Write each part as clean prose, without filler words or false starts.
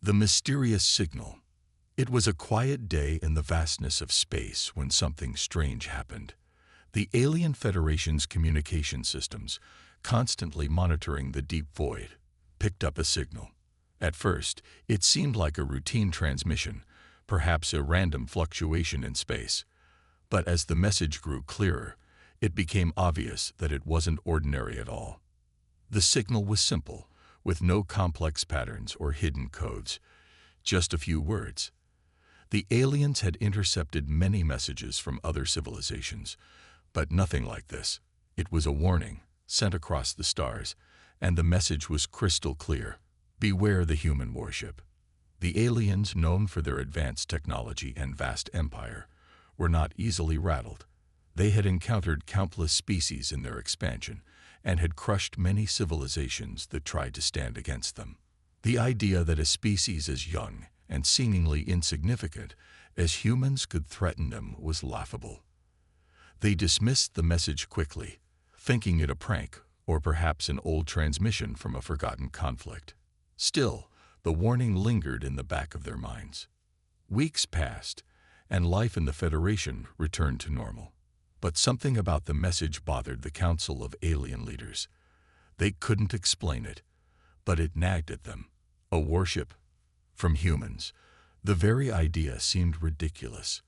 The mysterious signal. It was a quiet day in the vastness of space when something strange happened. The alien Federation's communication systems, constantly monitoring the deep void, picked up a signal. At first, it seemed like a routine transmission, perhaps a random fluctuation in space. But as the message grew clearer, it became obvious that it wasn't ordinary at all. The signal was simple, with no complex patterns or hidden codes, just a few words. The aliens had intercepted many messages from other civilizations, but nothing like this. It was a warning, sent across the stars, and the message was crystal clear. Beware the human warship. The aliens, known for their advanced technology and vast empire, were not easily rattled. They had encountered countless species in their expansion, and had crushed many civilizations that tried to stand against them. The idea that a species as young and seemingly insignificant as humans could threaten them was laughable. They dismissed the message quickly, thinking it a prank or perhaps an old transmission from a forgotten conflict. Still, the warning lingered in the back of their minds. Weeks passed, and life in the Federation returned to normal. But something about the message bothered the Council of Alien Leaders. They couldn't explain it, but it nagged at them. A warship from humans. The very idea seemed ridiculous.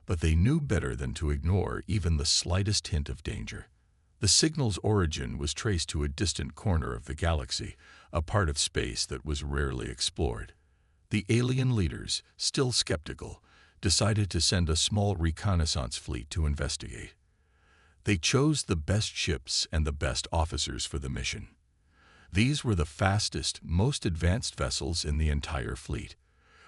But they knew better than to ignore even the slightest hint of danger. The signal's origin was traced to a distant corner of the galaxy, a part of space that was rarely explored. The alien leaders, still skeptical, decided to send a small reconnaissance fleet to investigate. They chose the best ships and the best officers for the mission. These were the fastest, most advanced vessels in the entire fleet.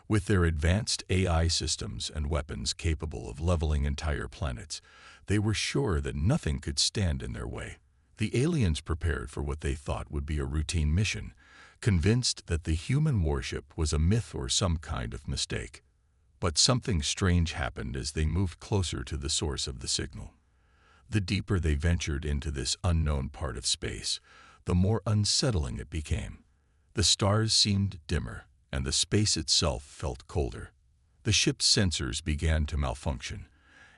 With their advanced AI systems and weapons capable of leveling entire planets, they were sure that nothing could stand in their way. The aliens prepared for what they thought would be a routine mission, convinced that the human warship was a myth or some kind of mistake. But something strange happened as they moved closer to the source of the signal. The deeper they ventured into this unknown part of space, the more unsettling it became. The stars seemed dimmer, and the space itself felt colder. The ship's sensors began to malfunction,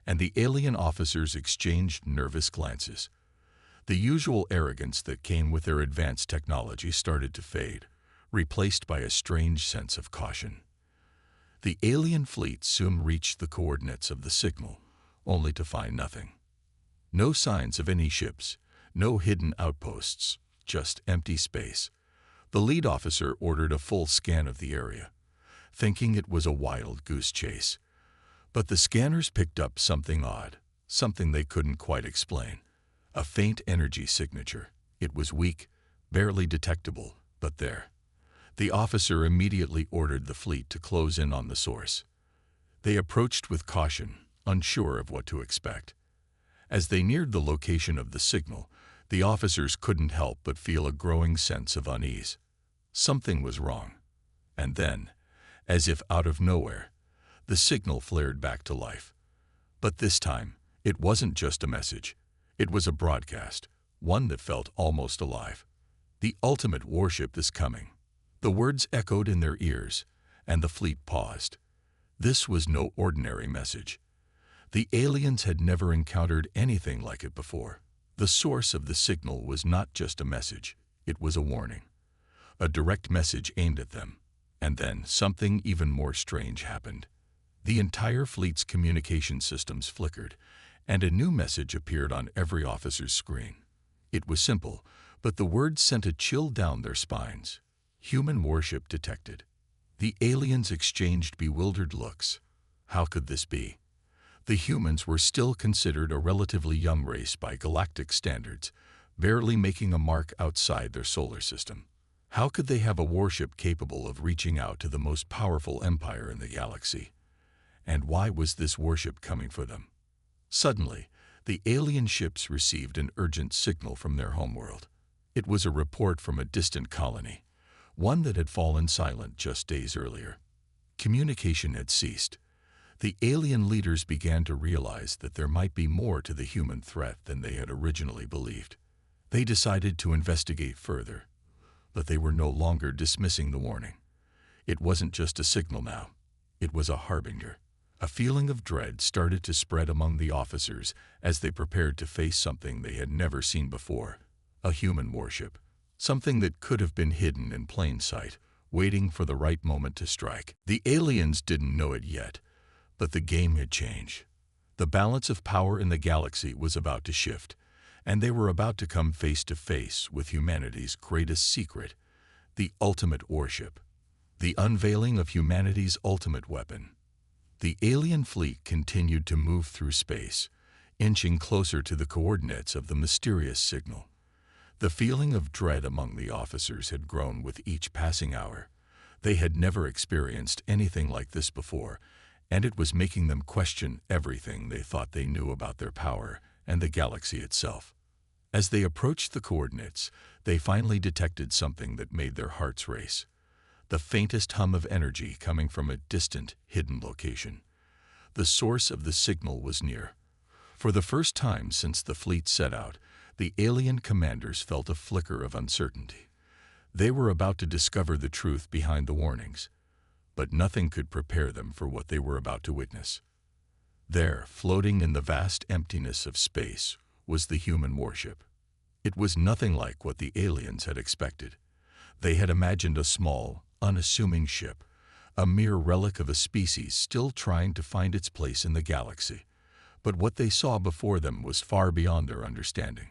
and the alien officers exchanged nervous glances. The usual arrogance that came with their advanced technology started to fade, replaced by a strange sense of caution. The alien fleet soon reached the coordinates of the signal, only to find nothing. No signs of any ships, no hidden outposts, just empty space. The lead officer ordered a full scan of the area, thinking it was a wild goose chase. But the scanners picked up something odd, something they couldn't quite explain. A faint energy signature. It was weak, barely detectable, but there. The officer immediately ordered the fleet to close in on the source. They approached with caution, unsure of what to expect. As they neared the location of the signal, the officers couldn't help but feel a growing sense of unease. Something was wrong. And then, as if out of nowhere, the signal flared back to life. But this time, it wasn't just a message. It was a broadcast, one that felt almost alive. The ultimate warship is coming. The words echoed in their ears, and the fleet paused. This was no ordinary message. The aliens had never encountered anything like it before. The source of the signal was not just a message, it was a warning. A direct message aimed at them. And then something even more strange happened. The entire fleet's communication systems flickered, and a new message appeared on every officer's screen. It was simple, but the words sent a chill down their spines. Human warship detected. The aliens exchanged bewildered looks. How could this be? The humans were still considered a relatively young race by galactic standards, barely making a mark outside their solar system. How could they have a warship capable of reaching out to the most powerful empire in the galaxy? And why was this warship coming for them? Suddenly, the alien ships received an urgent signal from their homeworld. It was a report from a distant colony, one that had fallen silent just days earlier. Communication had ceased. The alien leaders began to realize that there might be more to the human threat than they had originally believed. They decided to investigate further, but they were no longer dismissing the warning. It wasn't just a signal now. It was a harbinger. A feeling of dread started to spread among the officers as they prepared to face something they had never seen before. A human warship. Something that could have been hidden in plain sight, waiting for the right moment to strike. The aliens didn't know it yet, but the game had changed. The balance of power in the galaxy was about to shift, and they were about to come face to face with humanity's greatest secret, the ultimate warship. The unveiling of humanity's ultimate weapon. The alien fleet continued to move through space, inching closer to the coordinates of the mysterious signal. The feeling of dread among the officers had grown with each passing hour. They had never experienced anything like this before, and it was making them question everything they thought they knew about their power and the galaxy itself. As they approached the coordinates, they finally detected something that made their hearts race. The faintest hum of energy coming from a distant, hidden location. The source of the signal was near. For the first time since the fleet set out, the alien commanders felt a flicker of uncertainty. They were about to discover the truth behind the warnings, but nothing could prepare them for what they were about to witness. There, floating in the vast emptiness of space, was the human warship. It was nothing like what the aliens had expected. They had imagined a small, unassuming ship, a mere relic of a species still trying to find its place in the galaxy. But what they saw before them was far beyond their understanding.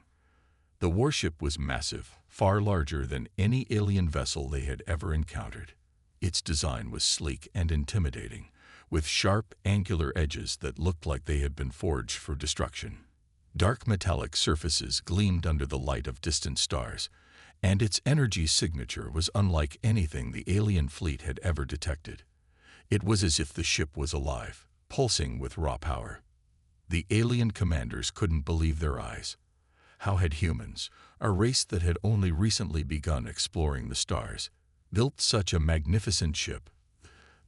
The warship was massive, far larger than any alien vessel they had ever encountered. Its design was sleek and intimidating, with sharp, angular edges that looked like they had been forged for destruction. Dark metallic surfaces gleamed under the light of distant stars, and its energy signature was unlike anything the alien fleet had ever detected. It was as if the ship was alive, pulsing with raw power. The alien commanders couldn't believe their eyes. How had humans, a race that had only recently begun exploring the stars, built such a magnificent ship?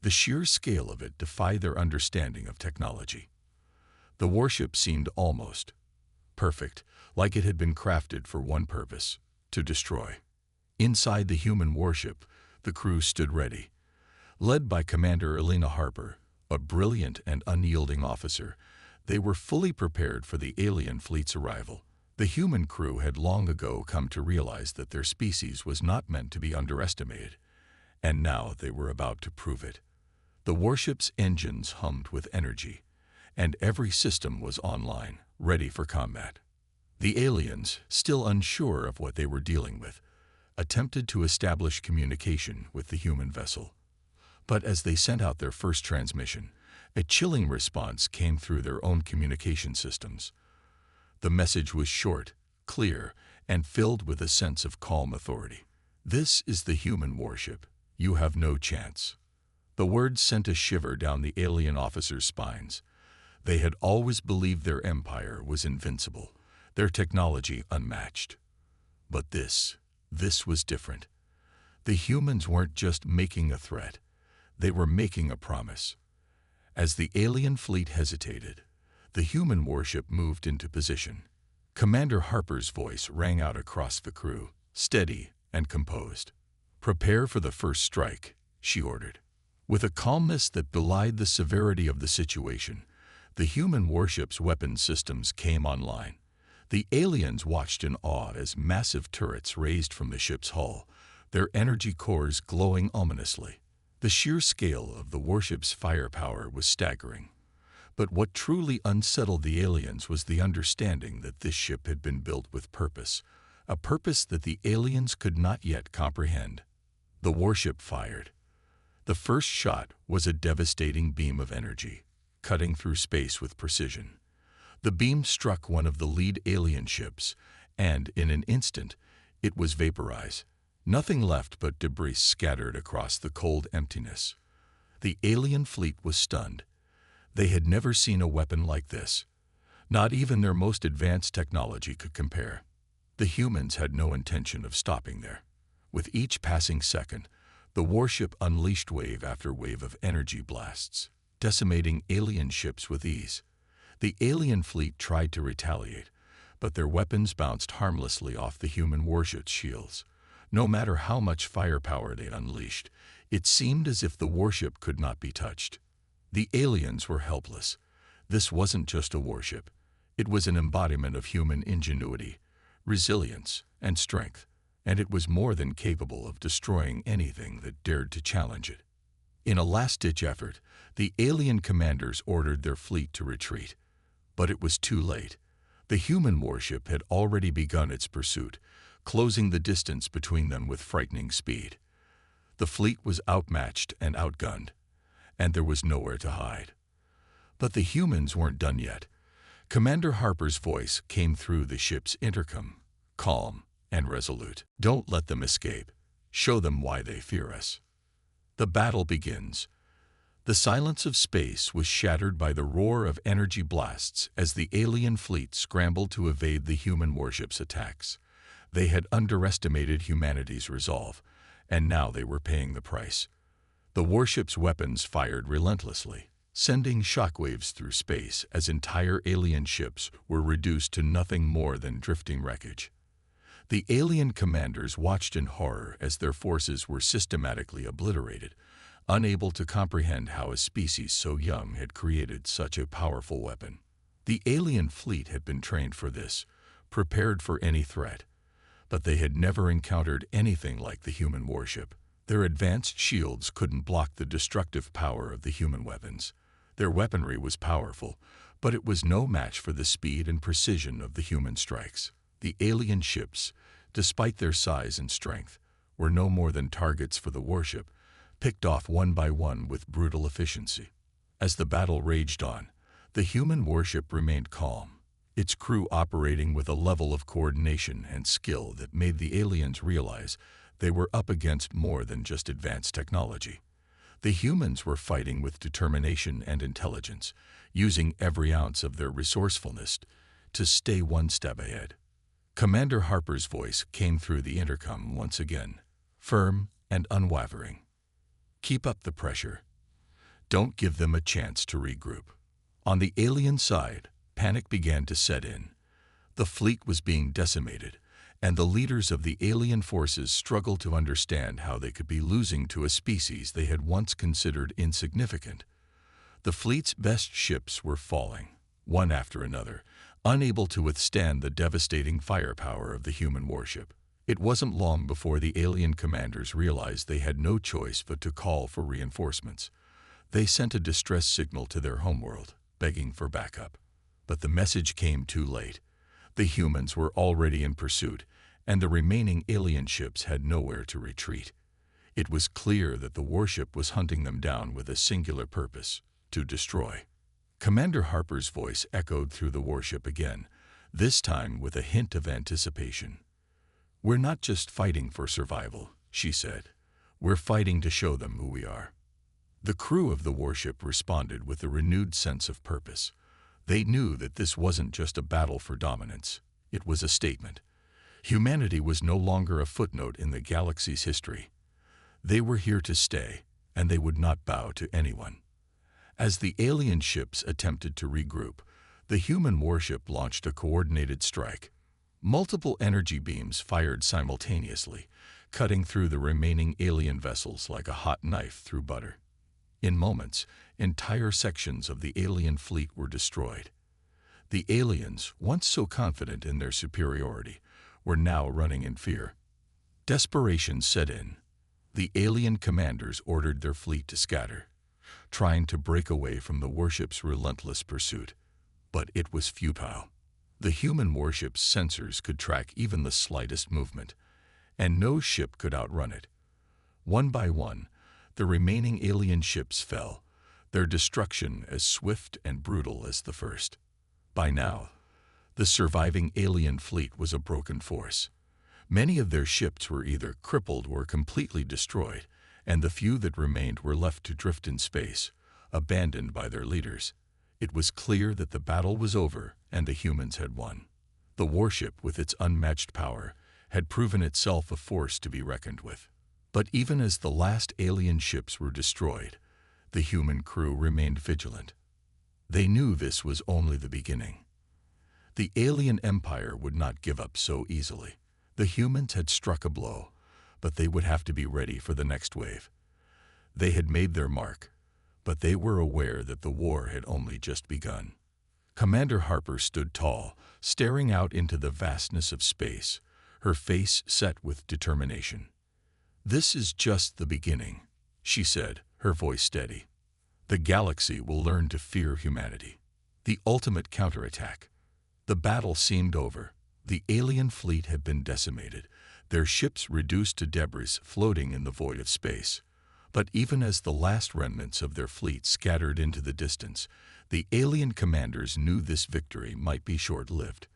The sheer scale of it defied their understanding of technology. The warship seemed almost perfect, like it had been crafted for one purpose: to destroy. Inside the human warship, the crew stood ready. Led by Commander Elena Harper, a brilliant and unyielding officer, they were fully prepared for the alien fleet's arrival. The human crew had long ago come to realize that their species was not meant to be underestimated, and now they were about to prove it. The warship's engines hummed with energy, and every system was online, ready for combat. The aliens, still unsure of what they were dealing with, attempted to establish communication with the human vessel. But as they sent out their first transmission, a chilling response came through their own communication systems. The message was short, clear, and filled with a sense of calm authority. "This is the human warship. You have no chance." The words sent a shiver down the alien officers' spines. They had always believed their empire was invincible, their technology unmatched. But this was different. The humans weren't just making a threat, they were making a promise. As the alien fleet hesitated, the human warship moved into position. Commander Harper's voice rang out across the crew, steady and composed. "Prepare for the first strike," she ordered. With a calmness that belied the severity of the situation, the human warship's weapon systems came online. The aliens watched in awe as massive turrets raised from the ship's hull, their energy cores glowing ominously. The sheer scale of the warship's firepower was staggering. But what truly unsettled the aliens was the understanding that this ship had been built with purpose, a purpose that the aliens could not yet comprehend. The warship fired. The first shot was a devastating beam of energy, cutting through space with precision. The beam struck one of the lead alien ships, and in an instant, it was vaporized. Nothing left but debris scattered across the cold emptiness. The alien fleet was stunned. They had never seen a weapon like this. Not even their most advanced technology could compare. The humans had no intention of stopping there. With each passing second, the warship unleashed wave after wave of energy blasts, decimating alien ships with ease. The alien fleet tried to retaliate, but their weapons bounced harmlessly off the human warship's shields. No matter how much firepower they unleashed, it seemed as if the warship could not be touched. The aliens were helpless. This wasn't just a warship. It was an embodiment of human ingenuity, resilience, and strength, and it was more than capable of destroying anything that dared to challenge it. In a last-ditch effort, the alien commanders ordered their fleet to retreat. But it was too late. The human warship had already begun its pursuit, closing the distance between them with frightening speed. The fleet was outmatched and outgunned, and there was nowhere to hide. But the humans weren't done yet. Commander Harper's voice came through the ship's intercom, calm and resolute. "Don't let them escape. Show them why they fear us." The battle begins. The silence of space was shattered by the roar of energy blasts as the alien fleet scrambled to evade the human warship's attacks. They had underestimated humanity's resolve, and now they were paying the price. The warship's weapons fired relentlessly, sending shockwaves through space as entire alien ships were reduced to nothing more than drifting wreckage. The alien commanders watched in horror as their forces were systematically obliterated, unable to comprehend how a species so young had created such a powerful weapon. The alien fleet had been trained for this, prepared for any threat, but they had never encountered anything like the human warship. Their advanced shields couldn't block the destructive power of the human weapons. Their weaponry was powerful, but it was no match for the speed and precision of the human strikes. The alien ships, despite their size and strength, were no more than targets for the warship, picked off one by one with brutal efficiency. As the battle raged on, the human warship remained calm, its crew operating with a level of coordination and skill that made the aliens realize they were up against more than just advanced technology. The humans were fighting with determination and intelligence, using every ounce of their resourcefulness to stay one step ahead. Commander Harper's voice came through the intercom once again, firm and unwavering. "Keep up the pressure. Don't give them a chance to regroup." On the alien side, panic began to set in. The fleet was being decimated, and the leaders of the alien forces struggled to understand how they could be losing to a species they had once considered insignificant. The fleet's best ships were falling, one after another, unable to withstand the devastating firepower of the human warship. It wasn't long before the alien commanders realized they had no choice but to call for reinforcements. They sent a distress signal to their homeworld, begging for backup. But the message came too late. The humans were already in pursuit, and the remaining alien ships had nowhere to retreat. It was clear that the warship was hunting them down with a singular purpose: to destroy. Commander Harper's voice echoed through the warship again, this time with a hint of anticipation. "We're not just fighting for survival," she said. "We're fighting to show them who we are." The crew of the warship responded with a renewed sense of purpose. They knew that this wasn't just a battle for dominance. It was a statement. Humanity was no longer a footnote in the galaxy's history. They were here to stay, and they would not bow to anyone. As the alien ships attempted to regroup, the human warship launched a coordinated strike. Multiple energy beams fired simultaneously, cutting through the remaining alien vessels like a hot knife through butter. In moments, entire sections of the alien fleet were destroyed. The aliens, once so confident in their superiority, were now running in fear. Desperation set in. The alien commanders ordered their fleet to scatter, trying to break away from the warship's relentless pursuit. But it was futile. The human warship's sensors could track even the slightest movement, and no ship could outrun it. One by one, the remaining alien ships fell, their destruction as swift and brutal as the first. By now, the surviving alien fleet was a broken force. Many of their ships were either crippled or completely destroyed, and the few that remained were left to drift in space, abandoned by their leaders. It was clear that the battle was over and the humans had won. The warship, with its unmatched power, had proven itself a force to be reckoned with. But even as the last alien ships were destroyed, the human crew remained vigilant. They knew this was only the beginning. The alien empire would not give up so easily. The humans had struck a blow, but they would have to be ready for the next wave. They had made their mark, but they were aware that the war had only just begun. Commander Harper stood tall, staring out into the vastness of space, her face set with determination. "This is just the beginning," she said, her voice steady. "The galaxy will learn to fear humanity." The ultimate counterattack. The battle seemed over. The alien fleet had been decimated, their ships reduced to debris floating in the void of space. But even as the last remnants of their fleet scattered into the distance, the alien commanders knew this victory might be short-lived.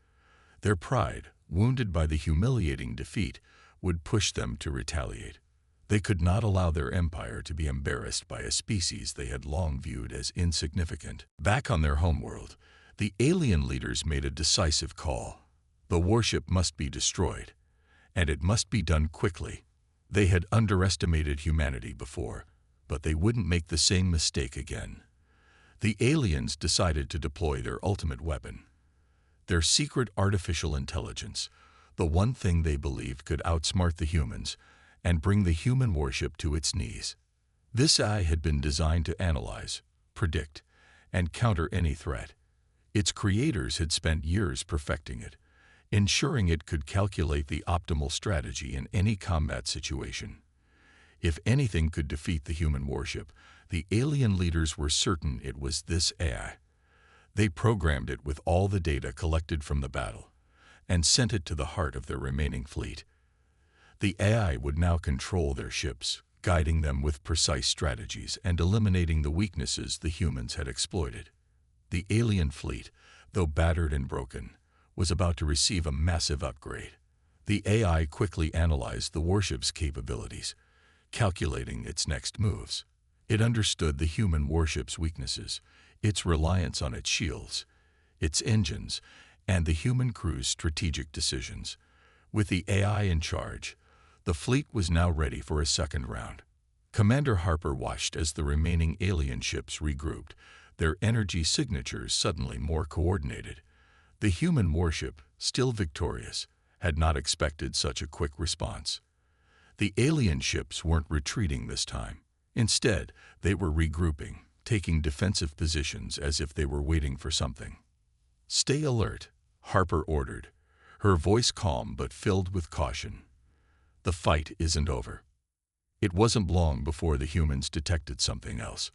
Their pride, wounded by the humiliating defeat, would push them to retaliate. They could not allow their empire to be embarrassed by a species they had long viewed as insignificant. Back on their homeworld, the alien leaders made a decisive call. The warship must be destroyed, and it must be done quickly. They had underestimated humanity before, but they wouldn't make the same mistake again. The aliens decided to deploy their ultimate weapon, their secret artificial intelligence, the one thing they believed could outsmart the humans and bring the human warship to its knees. This AI had been designed to analyze, predict, and counter any threat. Its creators had spent years perfecting it, ensuring it could calculate the optimal strategy in any combat situation. If anything could defeat the human warship, the alien leaders were certain it was this AI. They programmed it with all the data collected from the battle and sent it to the heart of their remaining fleet. The AI would now control their ships, guiding them with precise strategies and eliminating the weaknesses the humans had exploited. The alien fleet, though battered and broken, was about to receive a massive upgrade. The AI quickly analyzed the warship's capabilities, calculating its next moves. It understood the human warship's weaknesses, its reliance on its shields, its engines, and the human crew's strategic decisions. With the AI in charge, the fleet was now ready for a second round. Commander Harper watched as the remaining alien ships regrouped, their energy signatures suddenly more coordinated. The human warship, still victorious, had not expected such a quick response. The alien ships weren't retreating this time. Instead, they were regrouping, taking defensive positions as if they were waiting for something. "Stay alert," Harper ordered, her voice calm but filled with caution. "The fight isn't over." It wasn't long before the humans detected something else.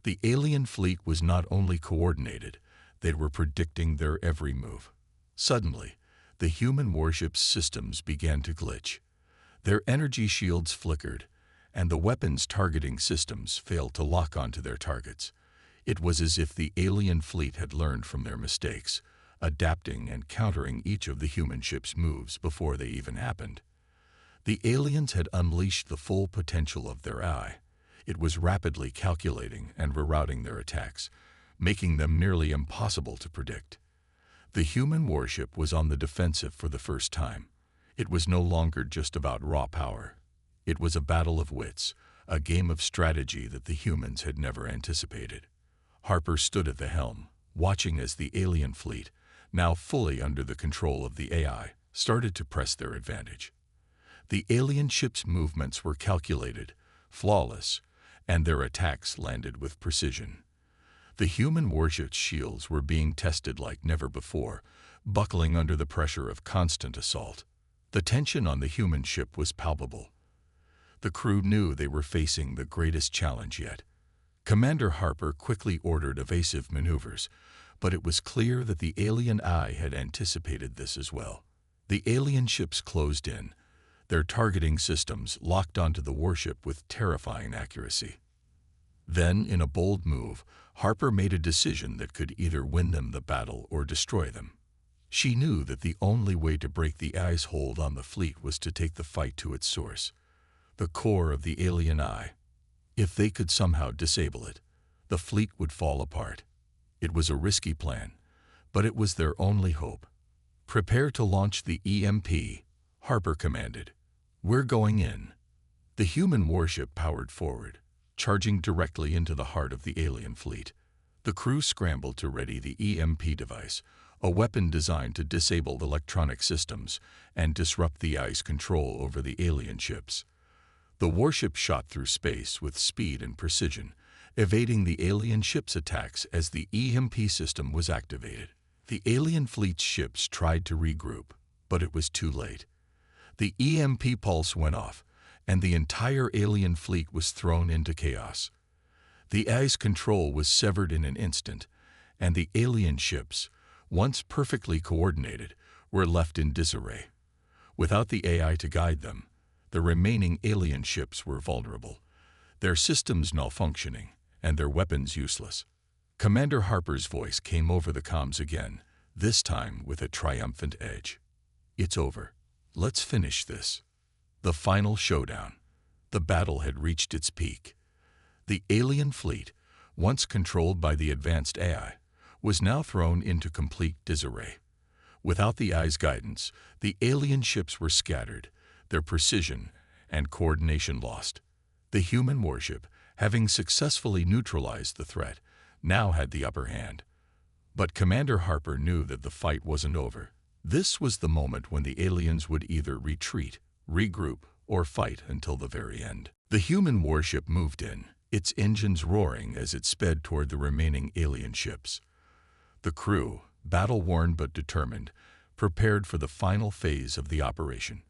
The alien fleet was not only coordinated, they were predicting their every move. Suddenly, the human warship's systems began to glitch. Their energy shields flickered, and the weapons targeting systems failed to lock onto their targets. It was as if the alien fleet had learned from their mistakes, adapting and countering each of the human ship's moves before they even happened. The aliens had unleashed the full potential of their AI. It was rapidly calculating and rerouting their attacks, making them nearly impossible to predict. The human warship was on the defensive for the first time. It was no longer just about raw power. It was a battle of wits, a game of strategy that the humans had never anticipated. Harper stood at the helm, watching as the alien fleet, now fully under the control of the AI, started to press their advantage. The alien ship's movements were calculated, flawless, and their attacks landed with precision. The human warship's shields were being tested like never before, buckling under the pressure of constant assault. The tension on the human ship was palpable. The crew knew they were facing the greatest challenge yet. Commander Harper quickly ordered evasive maneuvers, but it was clear that the alien eye had anticipated this as well. The alien ships closed in, their targeting systems locked onto the warship with terrifying accuracy. Then, in a bold move, Harper made a decision that could either win them the battle or destroy them. She knew that the only way to break the eye's hold on the fleet was to take the fight to its source, the core of the alien eye. If they could somehow disable it, the fleet would fall apart. It was a risky plan, but it was their only hope. "Prepare to launch the EMP," Harper commanded. "We're going in." The human warship powered forward, charging directly into the heart of the alien fleet. The crew scrambled to ready the EMP device, a weapon designed to disable electronic systems and disrupt the eye's control over the alien ships. The warship shot through space with speed and precision, evading the alien ship's attacks as the EMP system was activated. The alien fleet's ships tried to regroup, but it was too late. The EMP pulse went off, and the entire alien fleet was thrown into chaos. The AI's control was severed in an instant, and the alien ships, once perfectly coordinated, were left in disarray. Without the AI to guide them, the remaining alien ships were vulnerable, their systems malfunctioning, and their weapons useless. Commander Harper's voice came over the comms again, this time with a triumphant edge. "It's over. Let's finish this." The final showdown. The battle had reached its peak. The alien fleet, once controlled by the advanced AI, was now thrown into complete disarray. Without the AI's guidance, the alien ships were scattered, their precision and coordination lost. The human warship, having successfully neutralized the threat, now had the upper hand. But Commander Harper knew that the fight wasn't over. This was the moment when the aliens would either retreat, regroup, or fight until the very end. The human warship moved in, its engines roaring as it sped toward the remaining alien ships. The crew, battle-worn but determined, prepared for the final phase of the operation.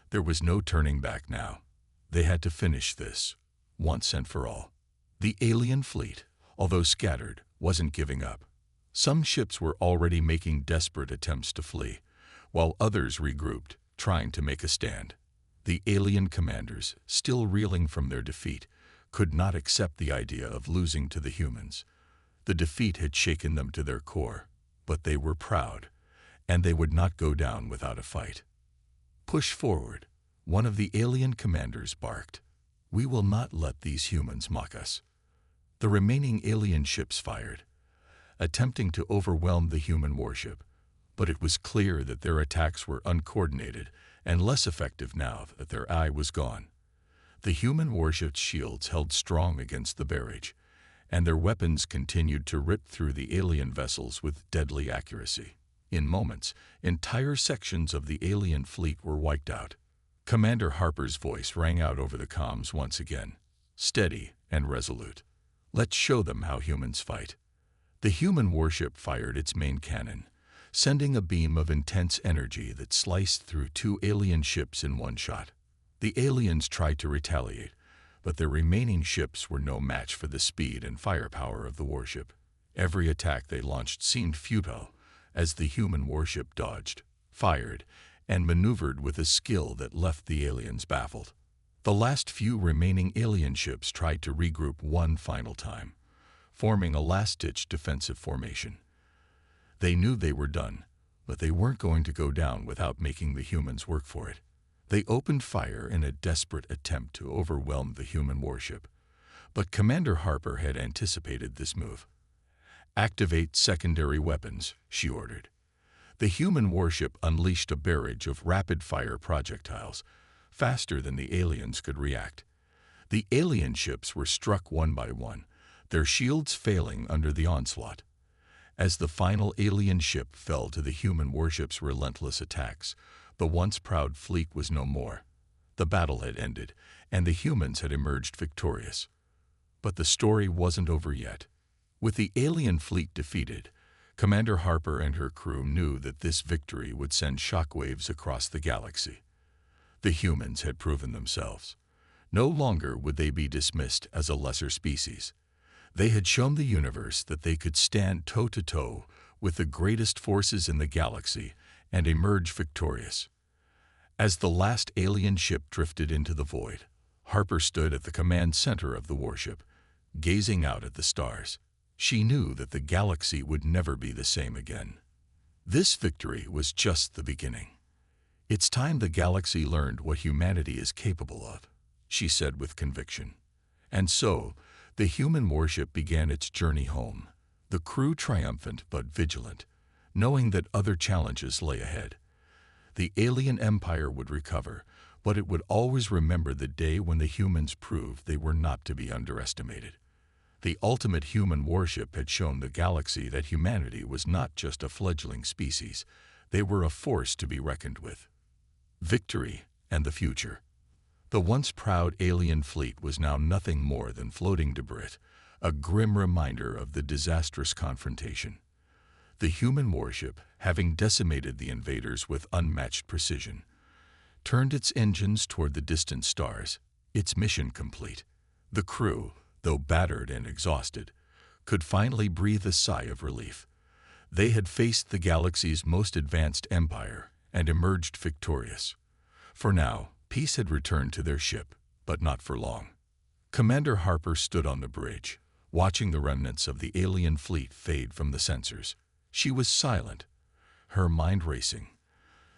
There was no turning back now. They had to finish this, once and for all. The alien fleet, although scattered, wasn't giving up. Some ships were already making desperate attempts to flee, while others regrouped, trying to make a stand. The alien commanders, still reeling from their defeat, could not accept the idea of losing to the humans. The defeat had shaken them to their core, but they were proud, and they would not go down without a fight. "Push forward," one of the alien commanders barked. "We will not let these humans mock us." The remaining alien ships fired, attempting to overwhelm the human warship, but it was clear that their attacks were uncoordinated and less effective now that their eye was gone. The human warship's shields held strong against the barrage, and their weapons continued to rip through the alien vessels with deadly accuracy. In moments, entire sections of the alien fleet were wiped out. Commander Harper's voice rang out over the comms once again, steady and resolute. "Let's show them how humans fight." The human warship fired its main cannon, sending a beam of intense energy that sliced through two alien ships in one shot. The aliens tried to retaliate, but their remaining ships were no match for the speed and firepower of the warship. Every attack they launched seemed futile, as the human warship dodged, fired, and maneuvered with a skill that left the aliens baffled. The last few remaining alien ships tried to regroup one final time, forming a last-ditch defensive formation. They knew they were done, but they weren't going to go down without making the humans work for it. They opened fire in a desperate attempt to overwhelm the human warship, but Commander Harper had anticipated this move. "Activate secondary weapons," she ordered. The human warship unleashed a barrage of rapid-fire projectiles, faster than the aliens could react. The alien ships were struck one by one, their shields failing under the onslaught. As the final alien ship fell to the human warship's relentless attacks, the once proud fleet was no more. The battle had ended, and the humans had emerged victorious. But the story wasn't over yet. With the alien fleet defeated, Commander Harper and her crew knew that this victory would send shockwaves across the galaxy. The humans had proven themselves. No longer would they be dismissed as a lesser species. They had shown the universe that they could stand toe-to-toe with the greatest forces in the galaxy and emerge victorious. As the last alien ship drifted into the void, Harper stood at the command center of the warship, gazing out at the stars. She knew that the galaxy would never be the same again. This victory was just the beginning. "It's time the galaxy learned what humanity is capable of," she said with conviction. And so, the human warship began its journey home, the crew triumphant but vigilant, knowing that other challenges lay ahead. The alien empire would recover, but it would always remember the day when the humans proved they were not to be underestimated. The ultimate human warship had shown the galaxy that humanity was not just a fledgling species, they were a force to be reckoned with. Victory and the future. The once proud alien fleet was now nothing more than floating debris, a grim reminder of the disastrous confrontation. The human warship, having decimated the invaders with unmatched precision, turned its engines toward the distant stars, its mission complete. The crew, though battered and exhausted, could finally breathe a sigh of relief. They had faced the galaxy's most advanced empire and emerged victorious. For now, peace had returned to their ship, but not for long. Commander Harper stood on the bridge, watching the remnants of the alien fleet fade from the sensors. She was silent, her mind racing.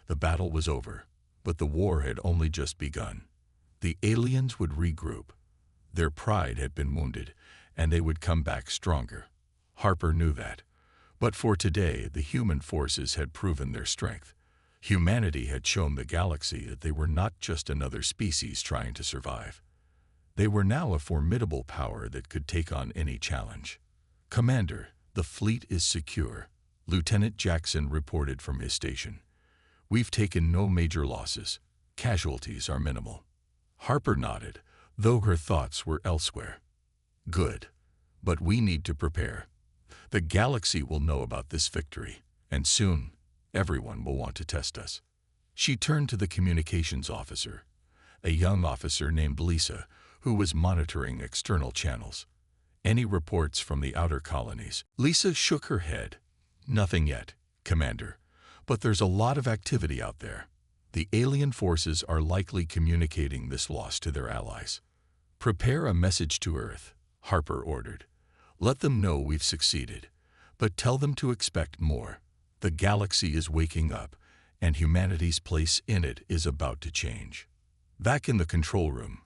The battle was over, but the war had only just begun. The aliens would regroup. Their pride had been wounded, and they would come back stronger. Harper knew that. But for today, the human forces had proven their strength. Humanity had shown the galaxy that they were not just another species trying to survive. They were now a formidable power that could take on any challenge. "Commander, the fleet is secure," Lieutenant Jackson reported from his station. "We've taken no major losses. Casualties are minimal." Harper nodded, though her thoughts were elsewhere. "Good. But we need to prepare. The galaxy will know about this victory, and soon everyone will want to test us." She turned to the communications officer, a young officer named Lisa, who was monitoring external channels. "Any reports from the outer colonies?" Lisa shook her head. "Nothing yet, Commander, but there's a lot of activity out there. The alien forces are likely communicating this loss to their allies." "Prepare a message to Earth," Harper ordered. "Let them know we've succeeded, but tell them to expect more. The galaxy is waking up, and humanity's place in it is about to change." Back in the control room,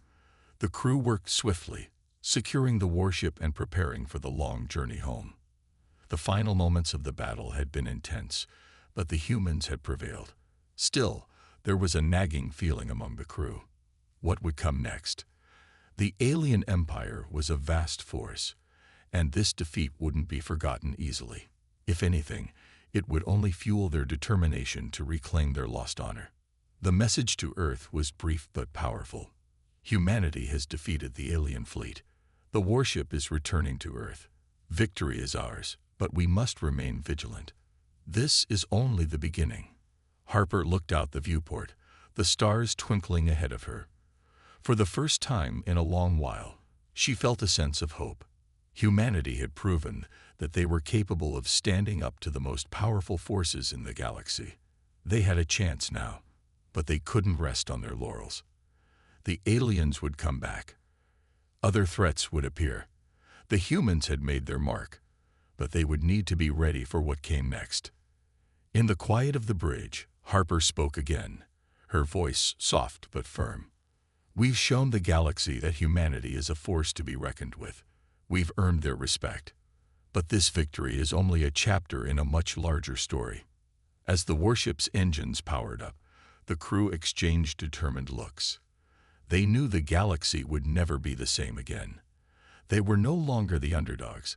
the crew worked swiftly, securing the warship and preparing for the long journey home. The final moments of the battle had been intense, but the humans had prevailed. Still, there was a nagging feeling among the crew. What would come next? The alien empire was a vast force, and this defeat wouldn't be forgotten easily. If anything, it would only fuel their determination to reclaim their lost honor. The message to Earth was brief but powerful. Humanity has defeated the alien fleet. The warship is returning to Earth. Victory is ours, but we must remain vigilant. This is only the beginning. Harper looked out the viewport, the stars twinkling ahead of her. For the first time in a long while, she felt a sense of hope. Humanity had proven that they were capable of standing up to the most powerful forces in the galaxy. They had a chance now, but they couldn't rest on their laurels. The aliens would come back. Other threats would appear. The humans had made their mark, but they would need to be ready for what came next. In the quiet of the bridge, Harper spoke again, her voice soft but firm. "We've shown the galaxy that humanity is a force to be reckoned with. We've earned their respect. But this victory is only a chapter in a much larger story." As the warship's engines powered up, the crew exchanged determined looks. They knew the galaxy would never be the same again. They were no longer the underdogs,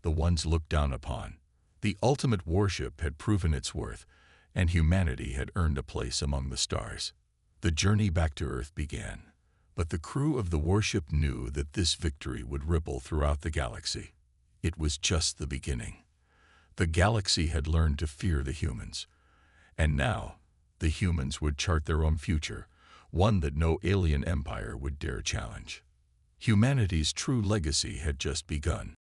the ones looked down upon. The ultimate warship had proven its worth, and humanity had earned a place among the stars. The journey back to Earth began, but the crew of the warship knew that this victory would ripple throughout the galaxy. It was just the beginning. The galaxy had learned to fear the humans, and now the humans would chart their own future, one that no alien empire would dare challenge. Humanity's true legacy had just begun.